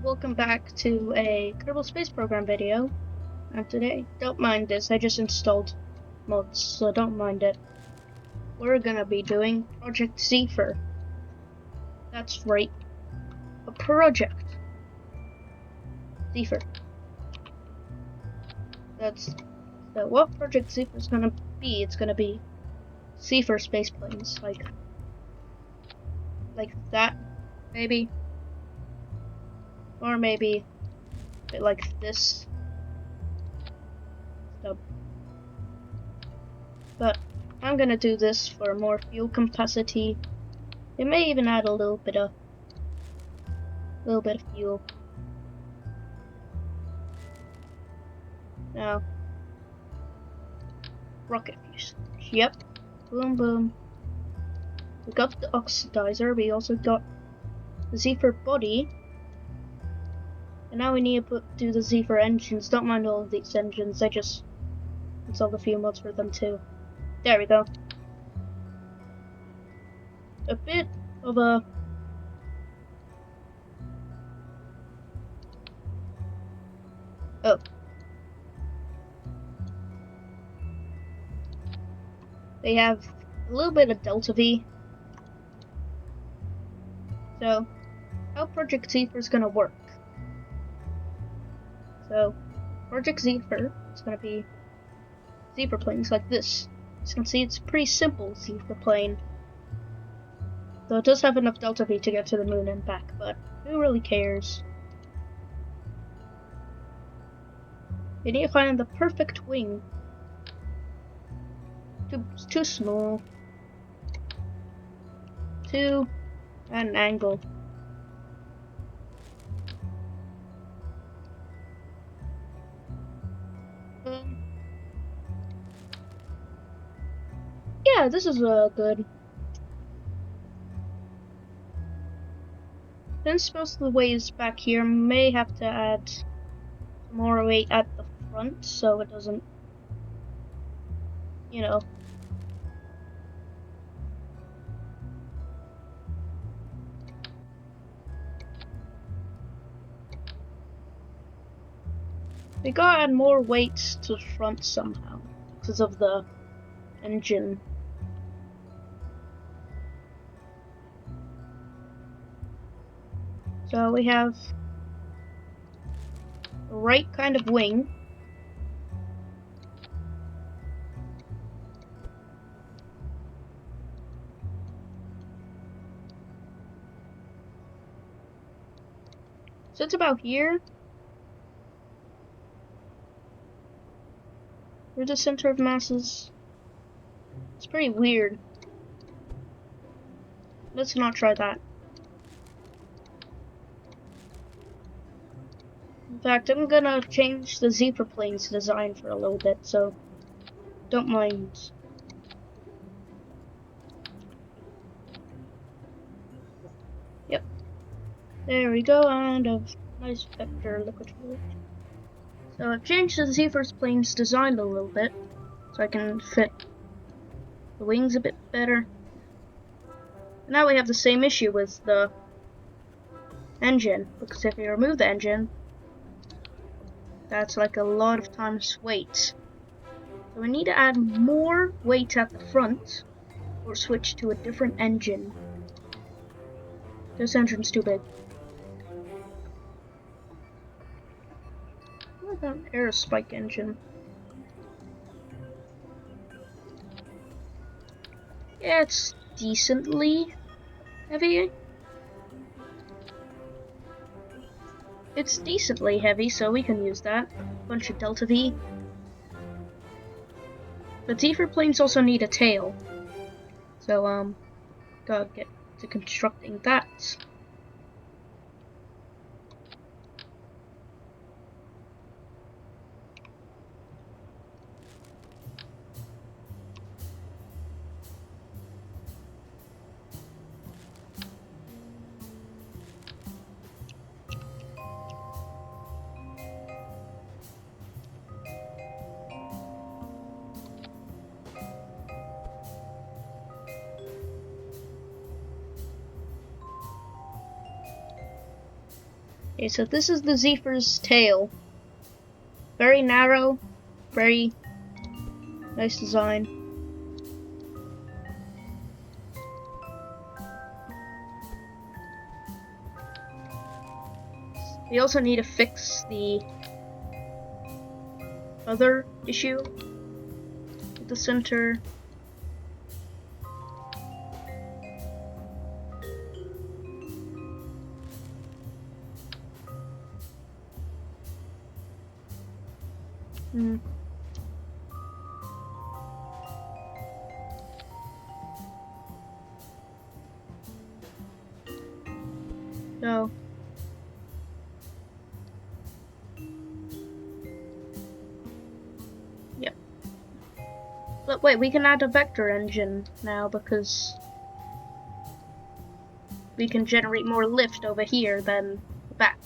welcome back to a Kerbal Space Program video. And today, don't mind this, I just installed mods, so don't mind it. We're gonna be doing Project Zephyr. That's right, a project. Zephyr. So what Project Zephyr is gonna be? It's gonna be Zephyr space planes, like that, maybe. Or maybe a bit like this. So, but I'm gonna do this for more fuel capacity. It may even add a little bit of fuel. Now, rocket fuselage. Yep. Boom, boom. We got the oxidizer. We also got the Zephyr body. And now we need to do the Zephyr engines. Don't mind all of these engines. I just installed a few mods for them too. There we go. A bit of a they have a little bit of delta V. So, how Project Zephyr is gonna work? So, Project Zephyr is gonna be Zephyr planes like this. As you can see, it's a pretty simple Zephyr plane. Though it does have enough delta V to get to the moon and back, but who really cares? You need to find the perfect wing. Too small. Too at an angle. Yeah, this is good. Since most of the weight is back here, may have to add more weight at the front so it doesn't, you know. We gotta add more weight to the front somehow because of the engine. So we have the right kind of wing. So it's about here. Where the center of mass is. It's pretty weird. Let's not try that. In fact, I'm gonna change the Zephyr plane's design for a little bit, so don't mind. Yep. There we go, and a nice vector liquid fluid. So I've changed the Zephyr's plane's design a little bit, so I can fit the wings a bit better. And now we have the same issue with the engine, because if you remove the engine, that's like a lot of times weight. So we need to add more weight at the front, or switch to a different engine. This engine's too big. What about an aerospike engine? Yeah, it's decently heavy. It's decently heavy, so we can use that. Bunch of delta V. But Zephyr planes also need a tail. So, gotta get to constructing that. Okay, so this is the zephyr's tail. Very narrow, very nice design. We also need to fix the other issue at the center. Hmm. So, yep. But wait, we can add a vector engine now because we can generate more lift over here than the back.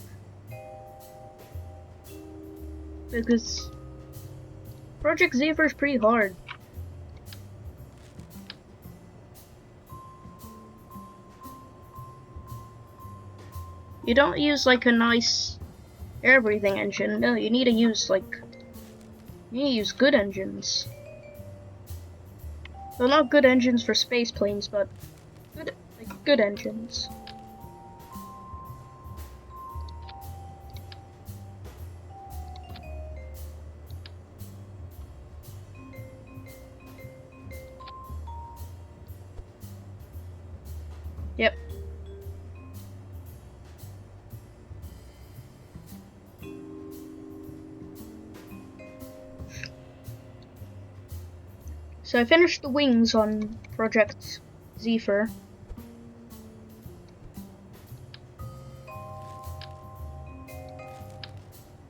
Because Project Zephyr is pretty hard. You don't use like a nice air breathing engine. No, you need to use good engines. Well, not good engines for space planes, but good engines. Yep. So I finished the wings on Project Zephyr.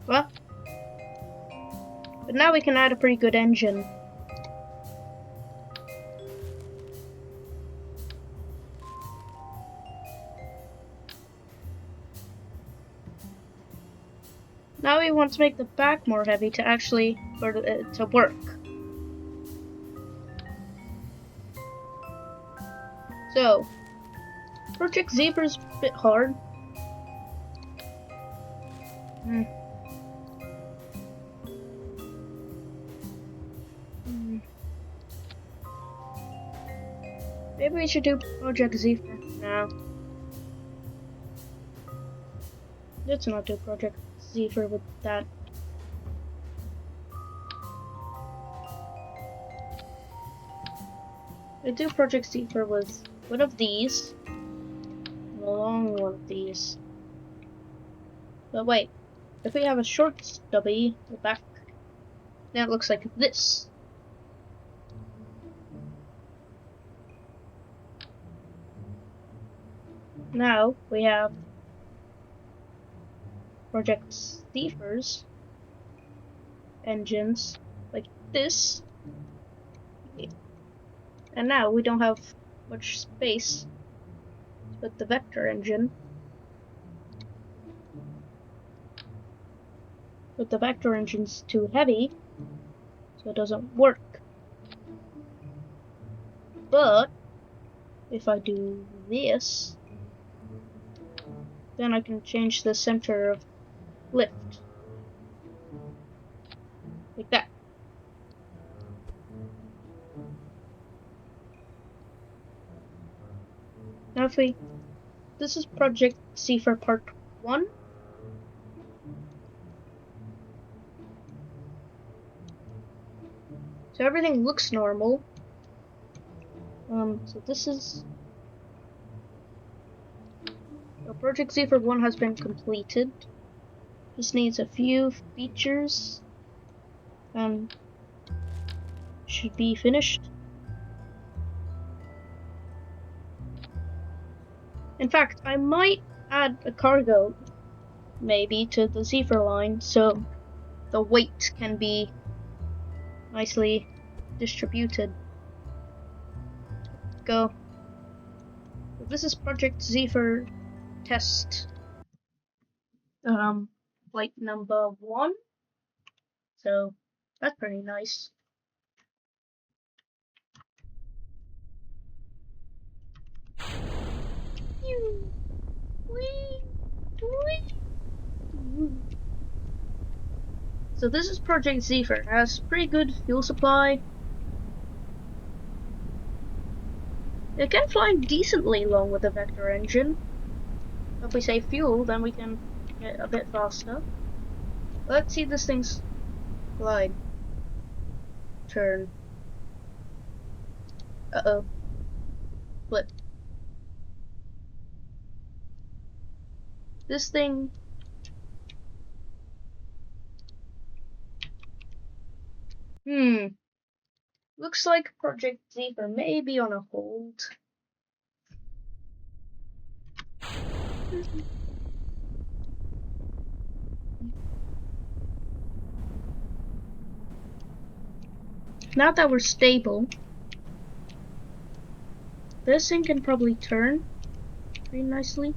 Well, but now we can add a pretty good engine. Now we want to make the back more heavy to actually to work. So, Project Zebra's a bit hard. Maybe we should do Project Zephyr now. Let's not do Project Zephyr with that. We do Project Zephyr with one of these, and a long one of these. But wait, if we have a short stubby at the back, then it looks like this. Now we have Project Zephyr's engines like this. And now we don't have much space to put the vector engine. But the vector engine's too heavy, so it doesn't work. But if I do this, then I can change the center of lift. Like that. Now if we... This is Project Zephyr Part 1. So everything looks normal. So this is... So Project Zephyr 1 has been completed. Just needs a few features. Should be finished. In fact, I might add a cargo, maybe, to the Zephyr line, so the weight can be nicely distributed. Go. This is Project Zephyr test, flight number 1. So that's pretty nice. Whee! Whee! So this is Project Zephyr. It has pretty good fuel supply. It can fly decently long with the vector engine. If we save fuel, then we can get a bit faster. Let's see this thing's glide. Turn. Uh-oh. Flip. This thing... Looks like Project Zephyr may be on a hold. Now that we're stable, this thing can probably turn pretty nicely.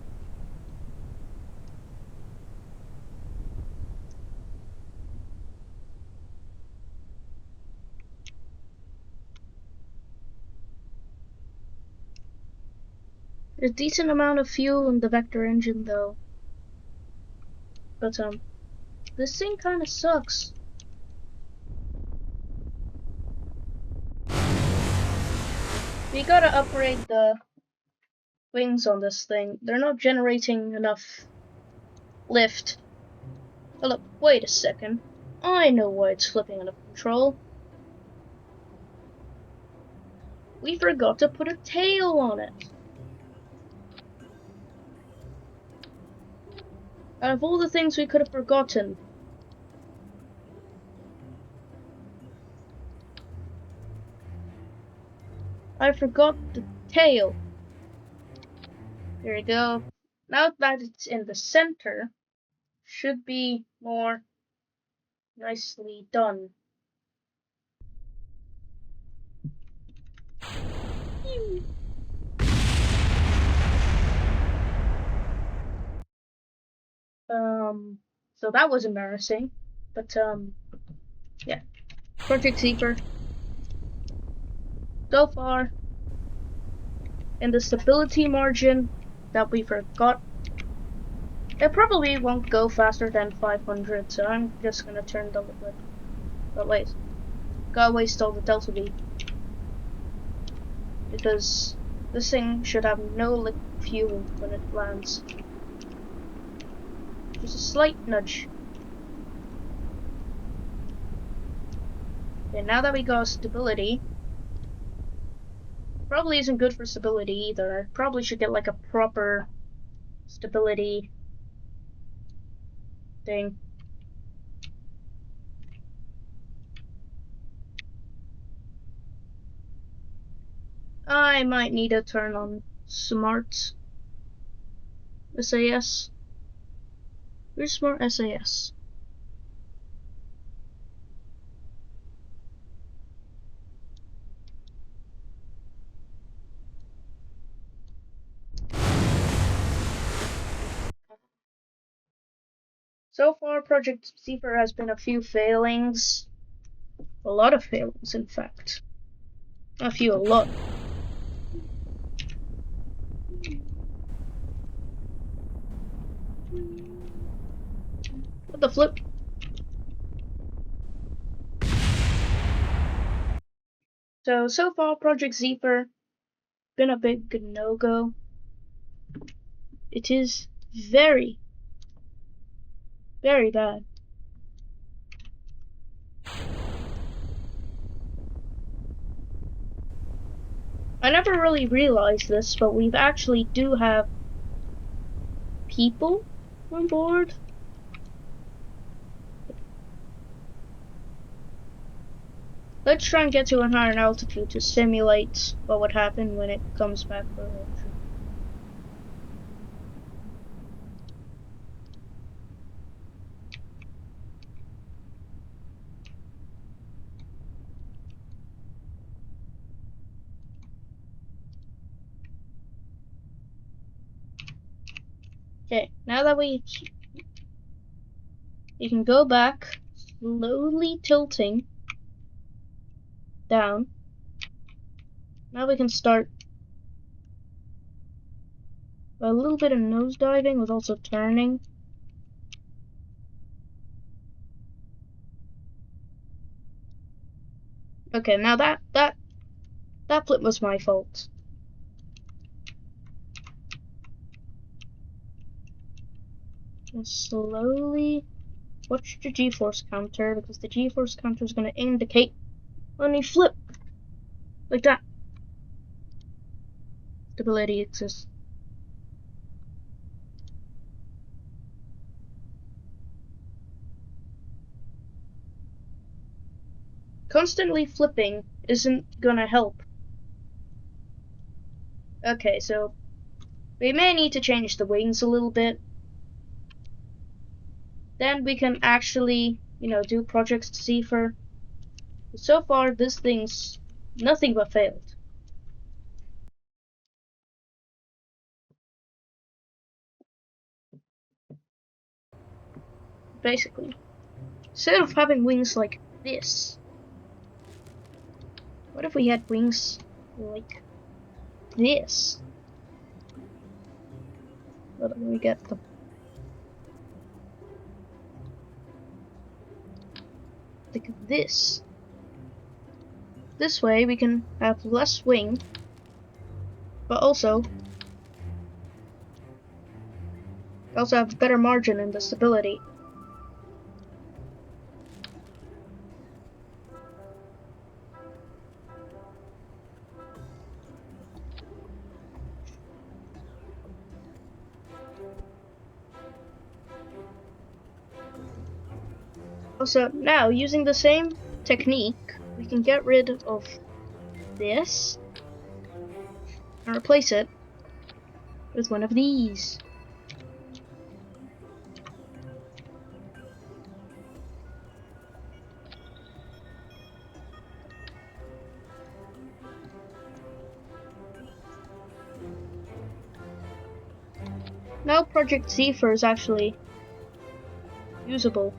There's a decent amount of fuel in the vector engine though. But this thing kinda sucks. We gotta upgrade the wings on this thing. They're not generating enough lift. Hold up, wait a second. I know why it's flipping out of control. We forgot to put a tail on it. Out of all the things we could have forgotten, I forgot the tail. There we go. Now that it's in the center, should be more nicely done. So that was embarrassing. But yeah. Project Zephyr. So far, in the stability margin that we forgot, it probably won't go faster than 500, so I'm just gonna turn the liquid. But wait, gotta waste all the delta V. Because this thing should have no liquid fuel when it lands. Just a slight nudge. Okay, now that we got stability, probably isn't good for stability either. I probably should get like a proper stability thing. I might need to turn on smart SAS. Where's smart SAS? So far, Project Zephyr has been a few failings. A lot of failings, in fact. A lot. What the flip? So far, Project Zephyr been a big no-go. It is very, very bad. I never really realized this, but we actually do have people on board. Let's try and get to a higher altitude to simulate what would happen when it comes back for entry. Okay, now that we can go back, slowly tilting down. Now we can start a little bit of nosediving with also turning. Okay, now that flip was my fault. Just slowly watch the G-force counter, because the G-force counter is going to indicate when you flip like that. Stability exists. Constantly flipping isn't gonna help. Okay, so we may need to change the wings a little bit. Then we can actually, do Project Zephyr. So far, this thing's nothing but failed. Basically. Instead of having wings like this, what if we had wings like this? Let me get them. Like this. This way we can have less wing, but also have better margin in the stability. Also, now using the same technique, we can get rid of this and replace it with one of these. Now Project Zephyr is actually usable.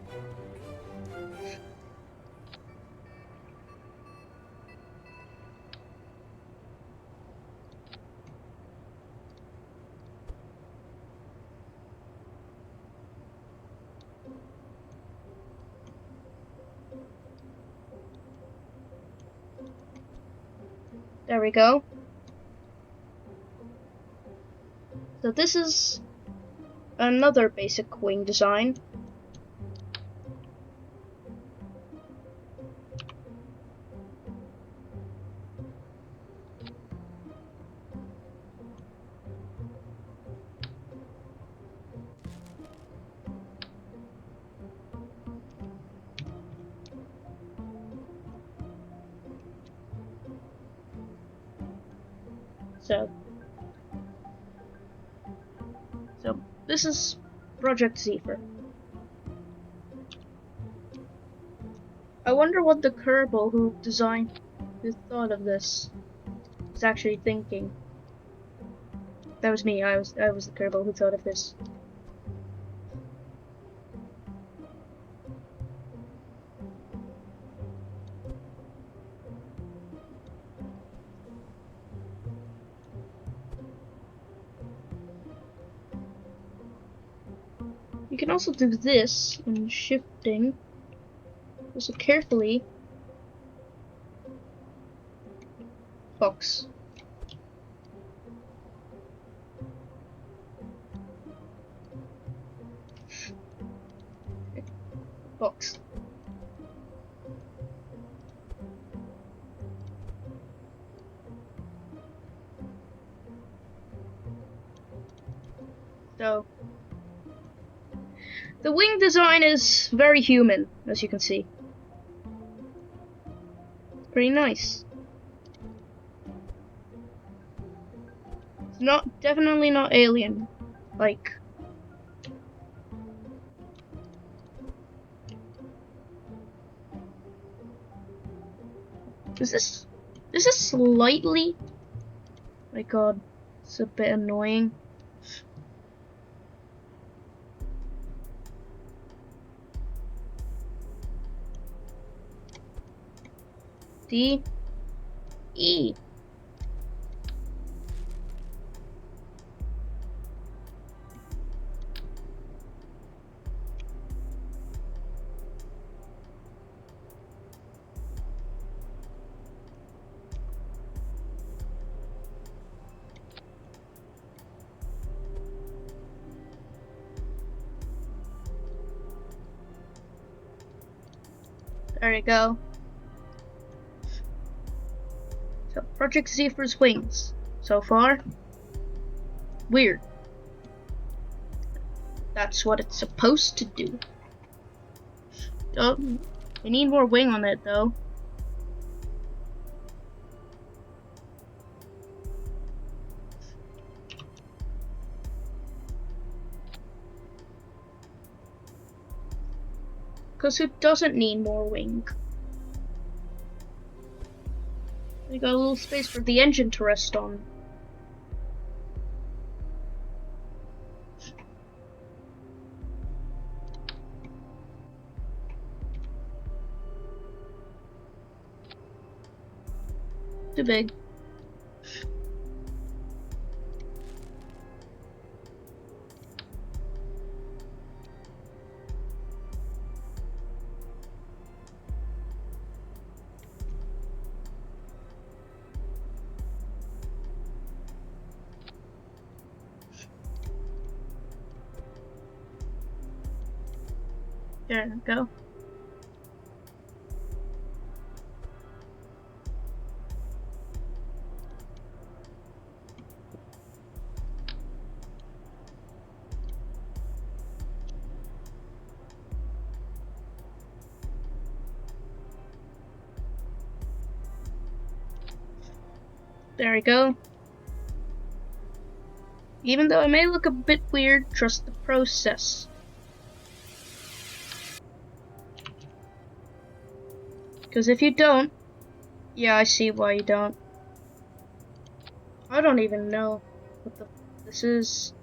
There we go. So this is another basic wing design. So this is Project Zephyr. I wonder what the Kerbal who thought of this is actually thinking. That was me. I was the Kerbal who thought of this. You can also do this in shifting. Also carefully. Box. Box. So the wing design is very human, as you can see. Pretty nice. It's definitely not alien. Like, is this slightly? My God, it's a bit annoying. D E. There you go. So, Project Zephyr's wings. So far, weird. That's what it's supposed to do. Oh, we need more wing on it, though. Because who doesn't need more wing? We got a little space for the engine to rest on. Too big. There we go. There we go. Even though it may look a bit weird, trust the process. Because if you don't, yeah, I see why you don't. I don't even know what this is.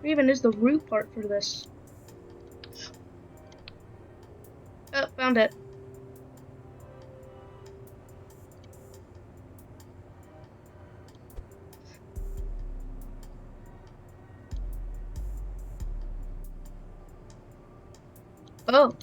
What even is the root part for this? Oh, found it. Oh.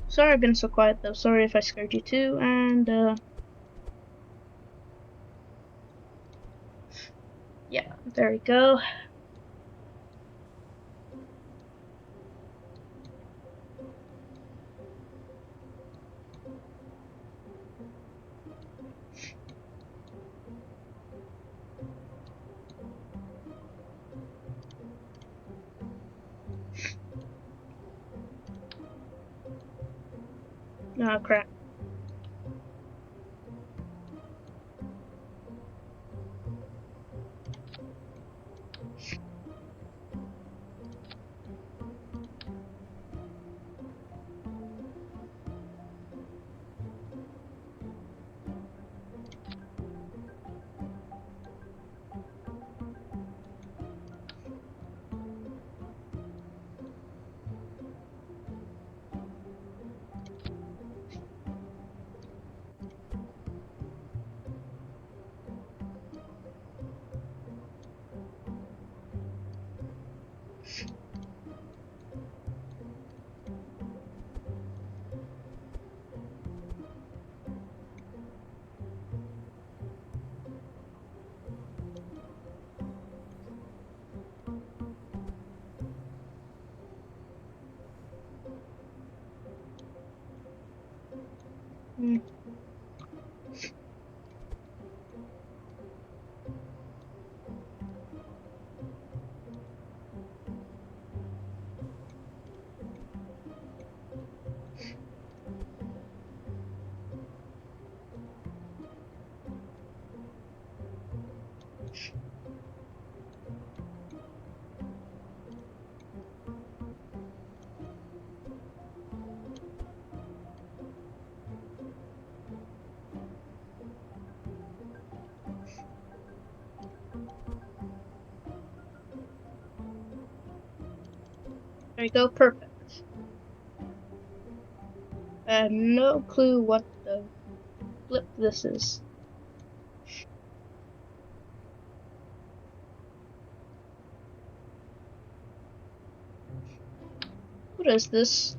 Sorry I've been so quiet though. Sorry if I scared you too. And, yeah, there we go. Oh, crap. Hmm. There we go. Perfect. I have no clue what the flip this is. What is this?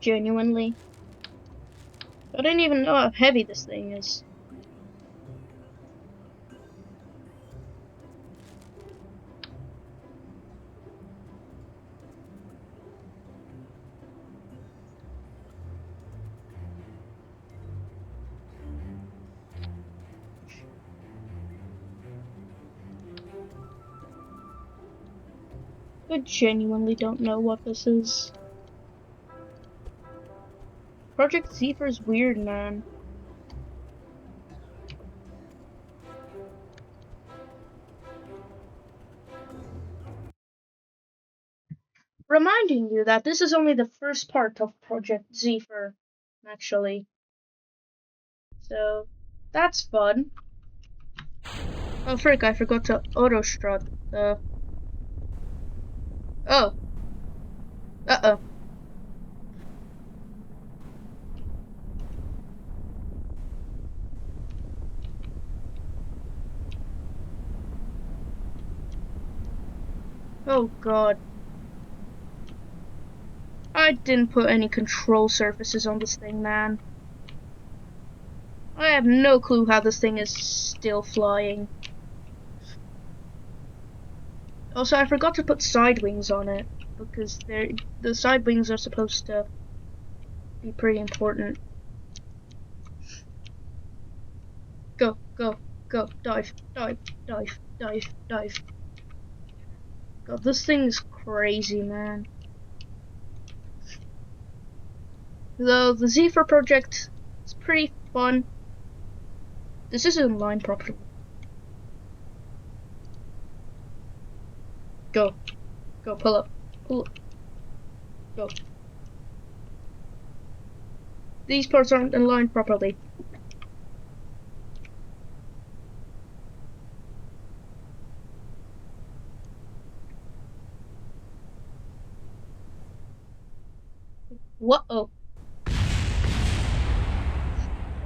Genuinely. I don't even know how heavy this thing is. I genuinely don't know what this is. Project Zepher's weird, man. Reminding you that this is only the first part of Project Zephyr, actually. So, that's fun. Oh, frick, I forgot to auto-strut the... Oh. Uh-oh. Oh, God. I didn't put any control surfaces on this thing, man. I have no clue how this thing is still flying. Also, I forgot to put side wings on it, because the side wings are supposed to be pretty important. Go, go, go, dive, dive, dive, dive, dive. God, this thing is crazy, man. Though the Zephyr project is pretty fun. This isn't aligned properly. Go, go, pull up, pull up, go. These parts aren't aligned properly. Whoa.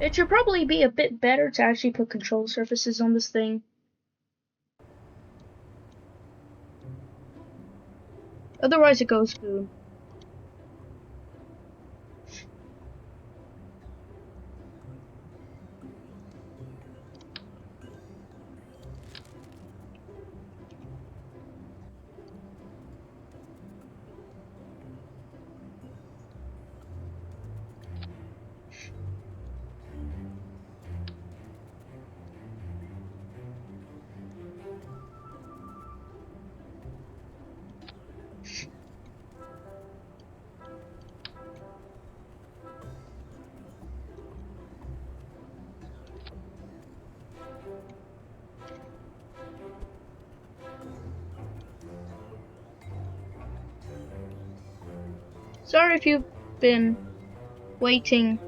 It should probably be a bit better to actually put control surfaces on this thing. Otherwise it goes boom. Sorry if you've been waiting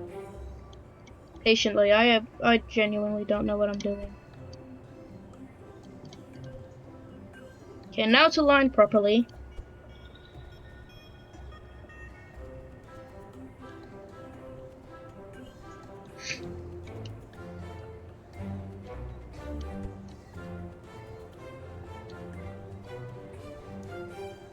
patiently. I genuinely don't know what I'm doing. Okay, now it's aligned properly.